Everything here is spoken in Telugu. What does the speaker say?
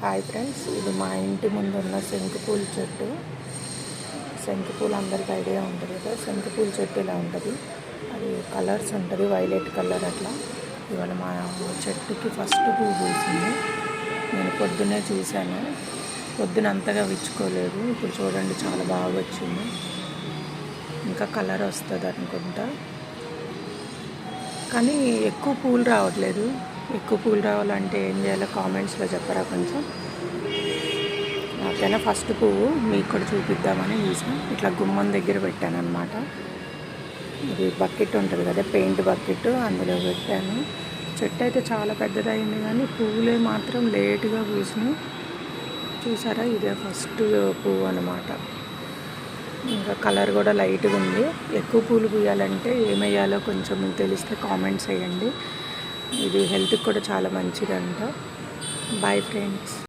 హాయ్ ఫ్రెండ్స్, ఇది మా ఇంటి ముందు ఉన్న శంకుపూల చెట్టు. శంకుపూలు అందరికి ఐడియా ఉంటుంది కదా. శంకుపూల చెట్టు ఇలా ఉంటుంది, అది కలర్స్ ఉంటుంది, వైలెట్ కలర్ అట్లా. ఇవాళ మా చెట్టుకి ఫస్ట్ పువ్వు పూసింది. నేను పొద్దున్నే చూశాను, పొద్దున అంతగా విచ్చుకోలేదు. ఇప్పుడు చూడండి చాలా బాగా వచ్చింది. ఇంకా కలర్ వస్తుంది అనుకుంటా, కానీ ఎక్కువ పూలు రావట్లేదు. ఎక్కువ పూలు రావాలంటే ఏం చేయాలో కామెంట్స్లో చెప్పరా కొంచెం. నాకైనా ఫస్ట్ పువ్వు మీకు కూడా చూపిద్దామని చూసాను. ఇట్లా గుమ్మం దగ్గర పెట్టాను అనమాట. ఇది బకెట్ ఉంటుంది కదా, పెయింట్ బకెట్, అందులో పెట్టాను. చెట్టు అయితే చాలా పెద్దదైంది, కానీ పువ్వులే మాత్రం లేటుగా పూసినాయి. చూసారా, ఇదే ఫస్ట్ పువ్వు అనమాట. ఇంకా కలర్ కూడా లైట్గా ఉంది. ఎక్కువ పూలు పూయాలంటే ఏమేయాలో కొంచెం తెలిస్తే కామెంట్స్ వేయండి. ఇది హెల్త్కి కూడా చాలా మంచిదంట. Bye friends.